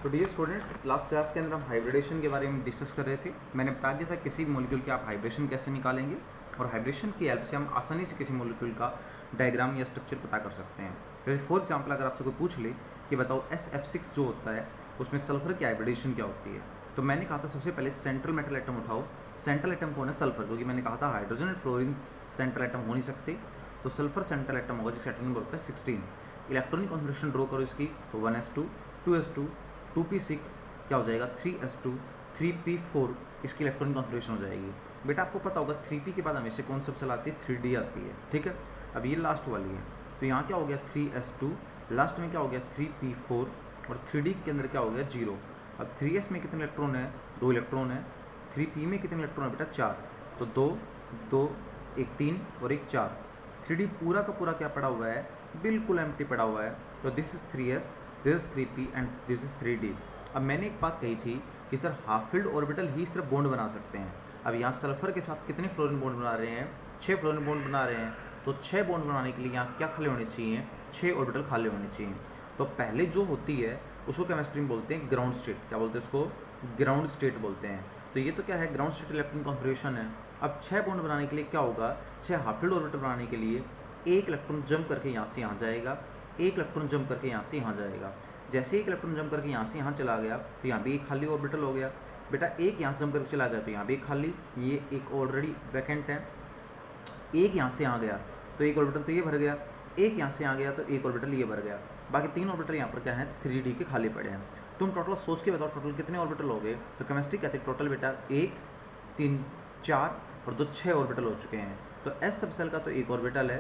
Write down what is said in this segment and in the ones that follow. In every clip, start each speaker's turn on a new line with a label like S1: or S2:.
S1: तो dear students, last class के अंदर हम हाइब्रिडेशन के बारे में डिस्कस कर रहे थे। मैंने बता दिया था किसी भी मॉलिक्यूल के आप हाइब्रिडेशन कैसे निकालेंगे और हाइब्रिडेशन की हेल्प से हम आसानी से किसी मॉलिक्यूल का डायग्राम या स्ट्रक्चर पता कर सकते हैं। जैसे फॉर एग्जाम्पल अगर आपसे कोई पूछ ले कि बताओ SF6 जो होता है उसमें सल्फर की हाइब्रिडेशन क्या होती है, तो मैंने कहा था सबसे पहले सेंट्रल मेटल एटम उठाओ। सेंट्रल एटम कौन है? सल्फर, क्योंकि मैंने कहा था hydrogen and fluorine central atom हो नहीं सकते, तो सल्फर सेंट्रल एटम होगा जिसका एटॉमिक नंबर होता है 16। इलेक्ट्रॉनिक कॉन्फिगरेशन ड्रॉ करो इसकी, तो 1s2 2s2 2p6 क्या हो जाएगा 3s2 3p4 इसकी इलेक्ट्रॉनिक कॉन्फिगरेशन हो जाएगी। बेटा आपको पता होगा 3p के बाद हमेशा कौन सबसे आती है 3d आती है, ठीक है। अब ये लास्ट वाली है, तो यहाँ क्या हो गया 3s2, लास्ट में क्या हो गया 3p4 और 3d के अंदर क्या हो गया 0। अब 3s में कितने इलेक्ट्रॉन है? 2 इलेक्ट्रॉन है। 3p में कितने इलेक्ट्रॉन है बेटा? 4, तो 2 2 एक 3 और एक 4। 3d पूरा का पूरा क्या पड़ा हुआ है? बिल्कुल एम्प्टी पड़ा हुआ है। तो this is 3s, this is 3p and this is 3d। अब मैंने एक बात कही थी कि सर हाफ फिल्ड ऑर्बिटल ही सिर्फ बॉन्ड बना सकते हैं। अब यहाँ सल्फर के साथ कितने फ्लोरीन बॉन्ड बना रहे हैं? 6 फ्लोरीन बॉन्ड बना रहे हैं। तो 6 बॉन्ड बनाने के लिए यहाँ क्या खाली होने चाहिए? 6 ऑर्बिटल खाली होने चाहिए। तो पहले जो होती है उसको केमिस्ट्री में बोलते हैं ग्राउंड स्टेट। क्या बोलते हैं उसको? ग्राउंड स्टेट बोलते हैं। तो ये तो क्या है? ग्राउंड स्टेट इलेक्ट्रॉन कॉन्फिगरेशन है। अब 6 बॉन्ड बनाने के लिए क्या होगा? 6 हाफ फिल्ड ऑर्बिटल बनाने के लिए एक इलेक्ट्रॉन जंप करके यहाँ से यहाँ जाएगा, एक इलेक्ट्रॉन जंप करके यहाँ से यहाँ जाएगा। जैसे एक इलेक्ट्रॉन जंप करके यहाँ से यहाँ चला गया तो यहाँ भी एक खाली ऑर्बिटल हो गया। बेटा एक यहाँ से जंप करके चला गया तो यहाँ भी एक खाली, ये एक ऑलरेडी वैकेंट है। एक यहाँ से यहाँ गया तो एक ऑर्बिटल तो ये भर गया, एक यहाँ से यहाँ गया तो एक ऑर्बिटल ये भर गया। बाकी 3 ऑर्बिटल यहाँ पर क्या है 3D के खाली पड़े हैं। तुम टोटल सोच के बताओ टोटल कितने ऑर्बिटल हो गए? तो केमिस्ट्री कहते हैं टोटल बेटा 1 3 4 और 2 6 ऑर्बिटल हो चुके हैं। तो एस सब सेल का तो एक ऑर्बिटल है,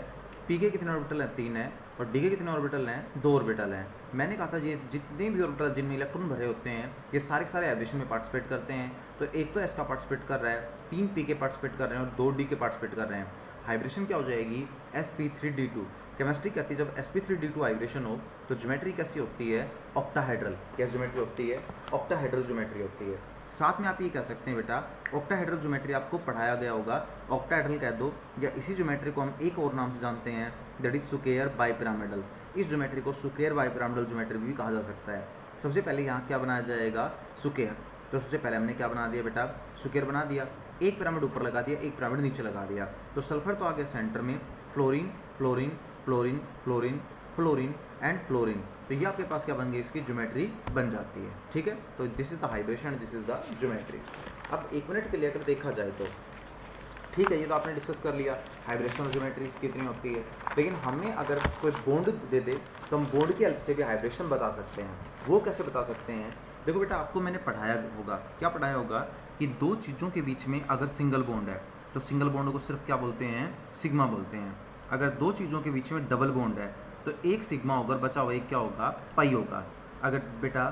S1: पी के कितने ऑर्बिटल हैं? 3 है, और डी के कितने ऑर्बिटल हैं? 2 ऑर्बिटल हैं। मैंने कहा था ये जितने भी ऑर्बिटल जिनमें इलेक्ट्रॉन भरे होते हैं ये सारे के सारे हाइब्रिडेशन में पार्टिसिपेट करते हैं। तो एक तो एस का पार्टिसिपेट कर रहा है, 3 पी के पार्टिसिपेट कर रहे हैं और 2 डी के पार्टिसिपेट कर रहे हैं। हाइब्रिडेशन क्या हो जाएगी? sp3d2। केमिस्ट्री कहती है जब sp3d2 हाइब्रिडेशन हो तो ज्योमेट्री कैसी होती है? ऑक्टाहेड्रल। क्या ज्योमेट्री होती है? ऑक्टाहेड्रल ज्योमेट्री होती है। साथ में आप ये कह सकते हैं बेटा ऑक्टाहेड्रल ज्योमेट्री आपको पढ़ाया गया होगा, ऑक्टाहेड्रल कह दो, या इसी ज्योमेट्री को हम एक और नाम से जानते हैं दैट इज सुकेयर बाइपिरामिडल। इस ज्योमेट्री को सुकेयर बाइपिरामिडल ज्योमेट्री भी कहा जा सकता है। सबसे पहले यहाँ क्या बनाया जाएगा? सुकेयर। तो सबसे पहले हमने क्या बना दिया बेटा? सुकेयर बना दिया। एक पिरामिड ऊपर लगा दिया, एक पिरामिड नीचे लगा दिया। तो सल्फर तो आ गया सेंटर में, fluorine fluorine fluorine fluorine fluorine and fluorine. तो ये आपके पास क्या बन गई? इसकी ज्योमेट्री बन जाती है, ठीक है। तो this is the hybridization and this is the geometry. अब 1 मिनट के लिए अगर देखा जाए तो ठीक है, ये तो आपने डिस्कस कर लिया हाइब्रिडेशन और ज्योमेट्री कितनी होती है। लेकिन हमें अगर कोई बॉन्ड दे दे तो हम बॉन्ड की हेल्प से भी हाइब्रिडेशन बता सकते हैं। वो कैसे बता सकते हैं? देखो बेटा आपको मैंने पढ़ाया होगा, क्या पढ़ाया होगा कि 2 चीज़ों के बीच में अगर सिंगल बॉन्ड है तो सिंगल बॉन्ड को सिर्फ क्या बोलते हैं? सिग्मा बोलते हैं। अगर 2 चीज़ों के बीच में डबल बॉन्ड है तो एक सिग्मा होगा, बचा हुआ एक क्या होगा? पाई होगा। अगर बेटा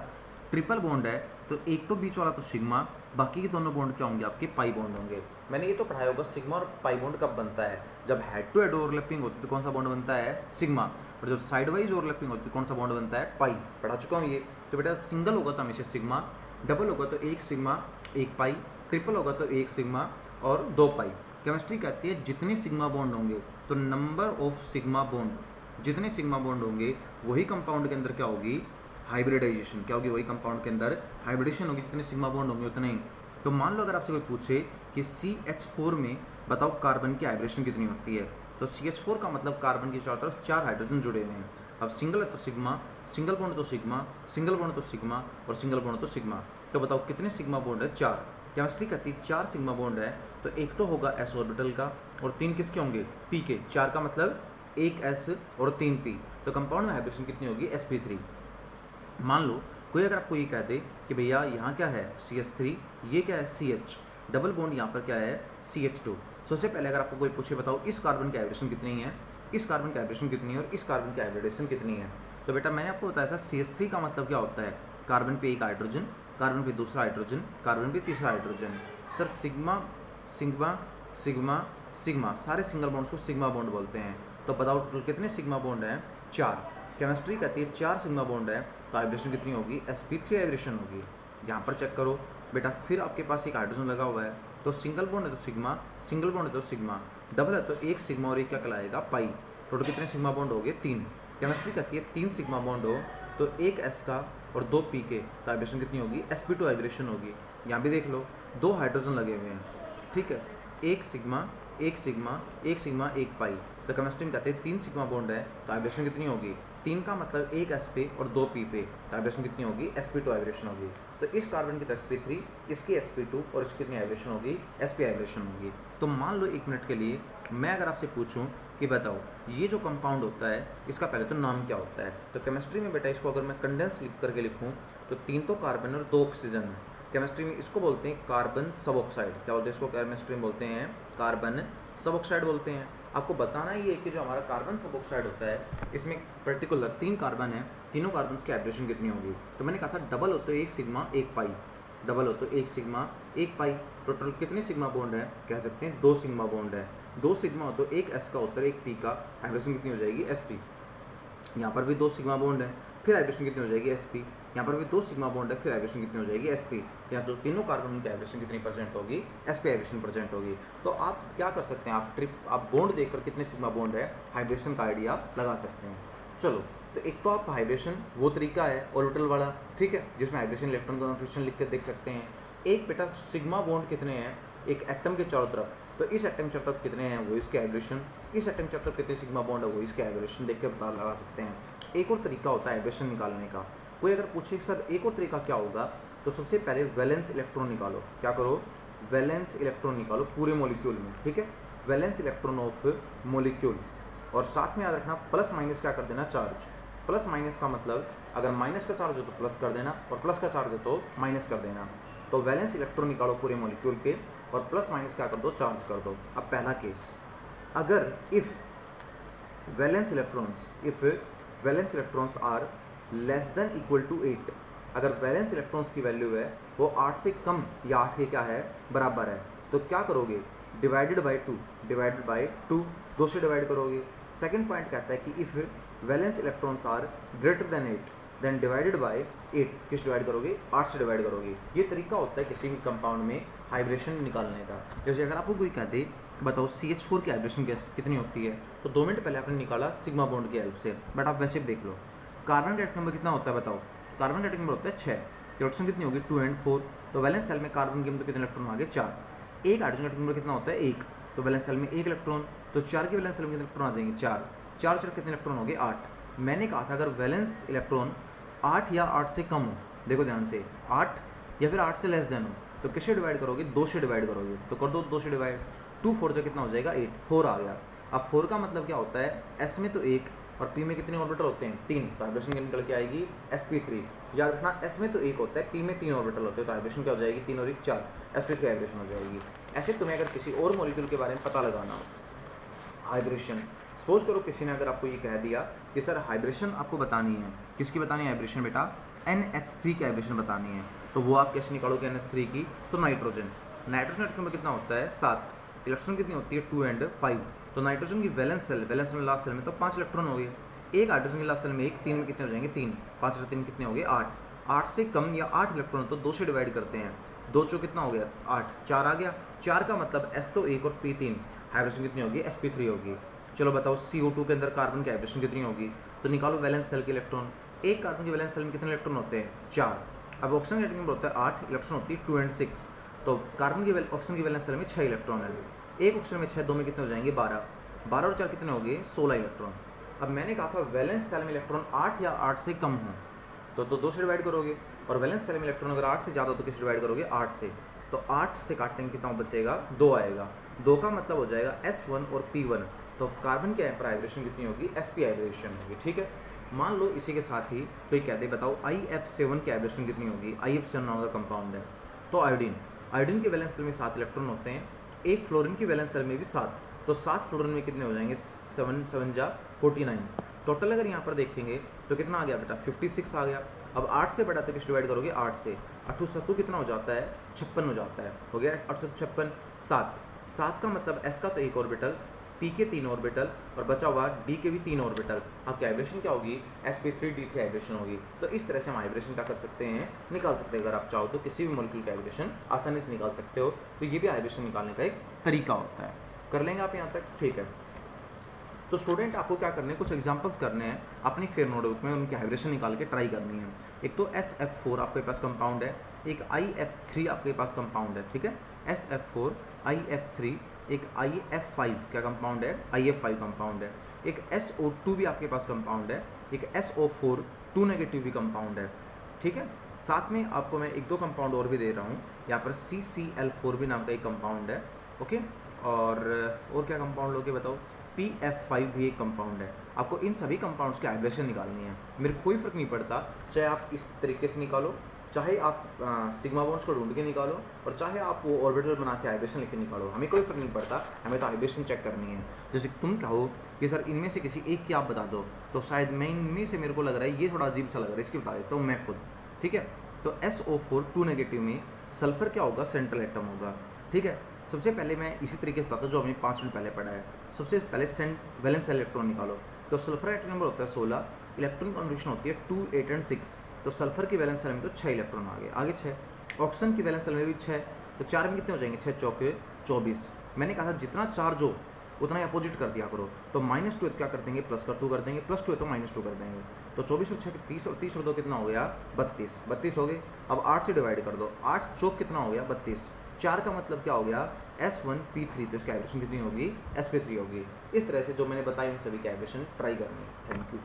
S1: ट्रिपल बॉन्ड है तो एक तो बीच वाला तो सिग्मा, बाकी के दोनों बॉन्ड क्या होंगे? आपके पाई बॉन्ड होंगे। मैंने ये तो पढ़ाया होगा सिग्मा और पाई बॉन्ड कब बनता है? जब हेड टू हेड ओवरलैपिंग होती है तो कौन सा बॉन्ड बनता है? सिग्मा। और जब साइड वाइज ओवरलैपिंग होती है कौन सा बॉन्ड बनता है? पाई। पढ़ा चुका हूँ ये। तो बेटा सिंगल होगा तो हमेशा सिग्मा, डबल होगा तो एक सिग्मा एक पाई, ट्रिपल होगा तो एक सिग्मा और 2 पाई। केमिस्ट्री कहती है जितने सिग्मा बॉन्ड होंगे तो नंबर ऑफ सिग्मा बॉन्ड, जितने सिग्मा बॉन्ड होंगे वही कंपाउंड के अंदर क्या होगी? हाइब्रिडाइजेशन। क्या होगी? वही कंपाउंड के अंदर हाइब्रिडेशन होगी। जितने सिग्मा बॉन्ड होंगे उतने ही। तो मान लो अगर आपसे कोई पूछे कि CH4 में बताओ कार्बन की हाइब्रिडेशन कितनी होती है, तो CH4 का मतलब कार्बन की चारों तरफ 4 हाइड्रोजन जुड़े हुए हैं। अब सिंगल है तो सिग्मा, सिंगल बॉन्ड तो सिग्मा, सिंगल बॉन्ड तो सिग्मा और सिंगल बॉन्ड तो सिग्मा। तो बताओ कितने सिग्मा बॉन्ड है? 4। केमिस्ट्री कहती है 4 सिग्मा बॉन्ड है तो एक तो होगा s ऑर्बिटल का और 3 किसके होंगे? p के। 4 का मतलब एक s और 3 p। तो कंपाउंड में हाइब्रिडेशन कितनी होगी? sp3। मान लो कोई अगर आपको ये कह दे कि भैया यहाँ क्या है? CH3, ये क्या है? CH, डबल बॉन्ड यहाँ पर क्या है? CH2। सबसे पहले अगर आपको कोई पूछे बताओ इस कार्बन की हाइब्रिडेशन कितनी है, इस कार्बन की हाइब्रिडेशन कितनी है और इस कार्बन की हाइब्रिडेशन कितनी है, तो बेटा मैंने आपको बताया था CH3 का मतलब क्या होता है? कार्बन पे एक हाइड्रोजन, कार्बन पे दूसरा हाइड्रोजन, कार्बन पे तीसरा hydrogen. Sir sigma sigma sigma sigma, सारे सिंगल बॉन्ड्स को सिग्मा बॉन्ड बोलते हैं। तो बताओ टोटल कितने सिग्मा बॉन्ड हैं? 4। केमिस्ट्री कहती है 4 सिग्मा बॉन्ड है तो हाइब्रिडेशन कितनी होगी? sp3 हाइब्रिडेशन होगी। यहाँ पर चेक करो बेटा, फिर आपके पास एक हाइड्रोजन लगा हुआ है तो सिंगल बॉन्ड है तो सिग्मा, सिंगल बॉन्ड है तो सिग्मा, डबल है तो एक सिग्मा और एक क्या कहलाएगा? पाई। टोटल कितने सिग्मा बॉन्ड हो गए? 3। केमिस्ट्री कहती है 3 सिग्मा बॉन्ड हो तो एक s का और 2 pk तो वाइब्रेशन कितनी होगी, sp2 वाइब्रेशन होगी। यहाँ भी देख लो 2 हाइड्रोजन लगे हुए हैं, ठीक है, एक सिग्मा एक सिग्मा एक सिग्मा एक पाई, तो केमिस्ट्री में कहते हैं 3 सिग्मा बॉन्ड है तो वाइब्रेशन कितनी होगी, 3 का मतलब 1 sp और 2 p पे, तो वाइब्रेशन कितनी होगी, sp2 वाइब्रेशन होगी। तो इस कार्बन की sp3, इसकी sp2 और इसकी कितनी वाइब्रेशन होगी, sp वाइब्रेशन होगी। तो मान लो 1 मिनट के लिए मैं अगर आपसे पूछूं कि बताओ ये जो कंपाउंड होता है इसका पहले तो नाम क्या होता है, तो केमिस्ट्री में बेटा इसको अगर मैं कंडेंस लिख करके लिखूँ तो 3 तो कार्बन और 2 ऑक्सीजन है। केमिस्ट्री में इसको बोलते हैं कार्बन सब ऑक्साइड, क्या बोलते हैं इसको, केमिस्ट्री में बोलते हैं कार्बन सब ऑक्साइड बोलते हैं। आपको बताना ही है कि जो हमारा कार्बन सब ऑक्साइड होता है इसमें पर्टिकुलर 3 कार्बन है, तीनों कार्बन की वाइब्रेशन कितनी होगी। तो मैंने कहा था डबल हो तो 1 सिग्मा 1 पाई, डबल हो तो 1 सिग्मा 1 पाई, टोटल कितने सिग्मा बॉन्ड है, कह सकते हैं 2 सिग्मा बॉन्ड है। 2 सिग्मा हो तो 1 s का उत्तर 1 p का, वाइब्रेशन कितनी हो जाएगी, sp। यहाँ पर भी 2 सिग्मा बॉन्ड है, फिर वाइब्रेशन कितनी हो जाएगी, sp। यहाँ पर भी 2 सिग्मा बॉन्ड है, फिर वाइब्रेशन कितनी हो जाएगी, sp। यहाँ तो तीनों कार्बन की वाइब्रेशन कितनी परसेंट होगी, sp वाइब्रेशन परसेंट होगी। तो आप क्या कर सकते हैं, आप बॉन्ड देखकर कितने सिग्मा बॉन्ड है हाइब्रेशन का आइडिया लगा सकते हैं। चलो, तो एक तो आप हाइब्रेशन वो तरीका है ऑर्बिटल वाला, ठीक है, जिसमें हाइब्रेशन इलेक्ट्रॉन कॉन्फिगरेशन लिख कर देख सकते हैं। एक बेटा सिग्मा बॉन्ड कितने हैं एक एटम के चारों तरफ, तो इस एटम के चारों तरफ कितने हैं वो इसके वाइब्रेशन, इस एटम के चारों तरफ कितने सिग्मा बॉन्ड है वो इसके वाइब्रेशन देख के पता लगा सकते हैं। एक और तरीका होता है वाइब्रेशन निकालने का। कोई अगर पूछे सर एक और तरीका क्या होगा, तो सबसे पहले वैलेंस इलेक्ट्रॉन निकालो। क्या करो, वैलेंस इलेक्ट्रॉन निकालो पूरे मॉलिक्यूल में, ठीक है, वैलेंस इलेक्ट्रॉन ऑफ मॉलिक्यूल। और साथ में याद रखना प्लस माइनस क्या कर देना, चार्ज। प्लस माइनस का मतलब अगर माइनस का चार्ज हो तो प्लस कर देना और प्लस का चार्ज हो तो माइनस कर देना। तो वैलेंस इलेक्ट्रॉन निकालो पूरे मॉलिक्यूल के और प्लस माइनस क्या कर दो, चार्ज कर दो। अब पहला केस, अगर if valence electrons are less than equal to 8, अगर वैलेंस इलेक्ट्रॉन्स की वैल्यू है वो 8 से कम या 8 के क्या है, बराबर है, तो क्या करोगे, डिवाइडेड बाई 2, 2 से डिवाइड करोगे। सेकंड पॉइंट कहता है कि if valence electrons are greater than 8 then divided by 8, किस डिवाइड करोगे, 8 से डिवाइड करोगे। ये तरीका होता है किसी भी कंपाउंड में हाइब्रेशन निकालने का। जैसे अगर आपको कोई कहते बताओ CH4 की हाइब्रेशन कितनी होती है, तो 2 मिनट पहले आपने निकाला सिग्मा बॉन्ड की हेल्प से, बट आप वैसे भी देख लो कार्बन का एटम नंबर कितना होता है, बताओ, कार्बन का एटम नंबर होता है 6, इलेक्ट्रॉन कितनी होगी 2 and 4, तो वैलेंस सेल में कार्बन के अंदर कितने इलेक्ट्रॉन आ गए 4। एक हाइड्रोजन का एटम नंबर कितना होता है 1, तो वैलेंस सेल में 1 इलेक्ट्रॉन, तो 4 के वैलेंस सेल में कितने इलेक्ट्रॉन आ जाएंगे 4, 4 कितने इलेक्ट्रॉन हो गए 8। मैंने कहा था अगर वैलेंस इलेक्ट्रॉन 8 या 8 से कम हो, देखो ध्यान से, 8 या फिर 8 से लेस देन हो, तो किससे डिवाइड करोगे, 2 से डिवाइड करोगे, तो कर दो 2 से डिवाइड, 2 4 से कितना हो जाएगा 8, 4 आ गया। अब 4 का मतलब क्या होता है, S में तो 1 और P में कितने ऑर्बिटल होते हैं 3, तो वाइब्रेशन निकल के आएगी sp3। याद रखना S में तो 1 होता है, P में 3 ऑर्बिटल होते हैं, तो वाइब्रेशन क्या हो जाएगी 3 और 1 4, sp3 वाइब्रेशन हो जाएगी। ऐसे तुम्हें अगर किसी और मॉलिक्यूल के बारे में पता लगाना हो हाइब्रेशन, सपोज करो किसी ने अगर आपको ये कह दिया कि सर हाइब्रेशन आपको बतानी है, किसकी बतानी है हाइब्रेशन बेटा, NH3 की हाइब्रेशन बतानी है, तो वो आप कैसे निकालोगे NH3 की, तो नाइट्रोजन एटम में कितना होता है 7, इलेक्ट्रॉन कितनी होती है 2 and 5, तो नाइट्रोजन की वैलेंस सेल में लास्ट सेल में तो 5 इलेक्ट्रॉन हो गए, एक हाइड्रोजन की लास्ट सेल में 1, 3 में कितने हो जाएंगे 3, 5 और 3 कितने हो गए 8, 8 से कम या 8 इलेक्ट्रॉन तो 2 से डिवाइड करते हैं, 2 चो कितना हो गया 8, 4 आ गया, 4 का मतलब S तो 1 और P 3, हाइब्रेशन कितनी होगी sp3 होगी। चलो बताओ CO2 के अंदर कार्बन की हाइब्रेशन कितनी होगी, तो निकालो वैलेंस सेल के इलेक्ट्रॉन, एक कार्बन की वैलेंस सेल में कितने इलेक्ट्रॉन होते हैं 4। अब ऑक्सीजन का एटम नंबर होता है 8, इलेक्ट्रॉन होती है 2 and 6, तो कार्बन की ऑक्सीजन की वैलेंस सेल में 6 इलेक्ट्रॉन है, एक ऑक्सीजन में 6, 2 में कितने हो जाएंगे 12, 12 और 4 कितने हो गए 16 इलेक्ट्रॉन। अब मैंने कहा था वैलेंस सेल में इलेक्ट्रॉन 8 या 8 से कम हो तो 2 से डिवाइड करोगे, और वैलेंस सेल में इलेक्ट्रॉन अगर 8 से ज़्यादा हो तो किस डिवाइड करोगे 8 से, तो 8 से काटने कितना बचेगा 2 आएगा, 2 का मतलब हो जाएगा S1 और P1, तो कार्बन के पर वाइब्रेशन कितनी होगी sp वाइब्रेशन होगी, ठीक है। मान लो इसी के साथ ही कोई कहते बताओ IF7 की वाइब्रेशन कितनी होगी, IF7 नाम का कंपाउंड है, तो आयोडीन के वैलेंस सेल में 7 इलेक्ट्रॉन होते हैं, एक फ्लोरीन की वैलेंस सेल में भी 7, तो 7 फ्लोरीन में कितने हो जाएंगे 7 7 जा 49, टोटल अगर यहाँ पर देखेंगे तो कितना आ गया बेटा 56 आ गया। अब 8 से बड़ा तो किस डिवाइड करोगे 8 से, 8 7 कितना हो जाता है 56 हो जाता है, हो गया 8 56 7 का मतलब S का तो 1 ऑर्बिटल, P के 3 ऑर्बिटल और बचा हुआ D के भी 3 ऑर्बिटल, आपकी वाइब्रेशन क्या होगी sp3d3 वाइब्रेशन होगी। तो इस तरह से हम वाइब्रेशन क्या कर सकते हैं निकाल सकते हैं, अगर आप चाहो तो किसी भी मॉलिक्यूल का वाइब्रेशन आसानी से निकाल सकते हो, तो ये भी वाइब्रेशन निकालने का एक तरीका होता है। कर लेंगे आप यहाँ तक, ठीक है। तो स्टूडेंट आपको क्या करने हैं, कुछ एग्जांपल्स करने हैं अपनी फेयर नोटबुक में, उनकी हाइब्रिडेशन निकाल के ट्राई करनी है। एक तो SF4 आपके पास कंपाउंड है, एक IF3 आपके पास कंपाउंड है, ठीक है। SF4 IF3, एक IF5 क्या कंपाउंड है, IF5 कंपाउंड है। एक SO2 भी आपके पास कंपाउंड है, एक SO4 2 नेगेटिव भी कंपाउंड है, ठीक है। साथ में आपको मैं एक दो कंपाउंड और भी दे रहा हूँ, यहाँ पर CCl4 भी नाम का एक कंपाउंड है, ओके। और क्या कंपाउंड लोगे बताओ, PF5 भी एक कंपाउंड है। आपको इन सभी कंपाउंड्स की हाइब्रिडेशन निकालनी है। मेरे कोई फ़र्क नहीं पड़ता, चाहे आप इस तरीके से निकालो, चाहे आप सिग्मा बॉन्ड्स को ढूंढ के निकालो, और चाहे आप वो ऑर्बिटल बना के हाइब्रिडेशन लिख के निकालो, हमें कोई फ़र्क नहीं पड़ता, हमें तो हाइब्रिडेशन चेक करनी है। जैसे तुम कहो कि सर इनमें से किसी एक की आप बता दो, तो शायद मैं इनमें से मेरे को लग रहा है ये थोड़ा अजीब सा लग रहा है, इसकी बता देता हूँ मैं खुद, ठीक है। तो SO4 2 नेगेटिव में सल्फर क्या होगा, सेंट्रल एटम होगा, ठीक है। सबसे पहले मैं इसी तरीके से बताता हूँ जो हमने 5 मिनट पहले पढ़ा है। सबसे पहले वैलेंस इलेक्ट्रॉन निकालो, तो सल्फर एटम नंबर होता है 16, इलेक्ट्रॉन कॉन्फिगरेशन होती है 2, 8 और 6। तो सल्फर की वैलेंस में तो 6 इलेक्ट्रॉन आगे 6। ऑक्सीजन की वैलेंस में भी 6, तो 4 में कितने हो जाएंगे, 6 चौके 24। मैंने कहा था जितना चार्ज हो उतना ही अपोजिट कर दिया करो, तो -2 क्या कर देंगे, +2 कर देंगे, +2 है तो -2 कर देंगे। तो 24 और 6 30, और 30 और 2 कितना हो गया, 32 हो गए। अब 8 से डिवाइड कर दो, 8 चौक कितना हो गया, 32। 4 का मतलब क्या हो गया, S1P3, तो इसकी हाइब्रिडेशन कितनी होगी, sp3 होगी। इस तरह से जो मैंने बताया उन सभी की हाइब्रिडेशन ट्राई करनी है। Thank you.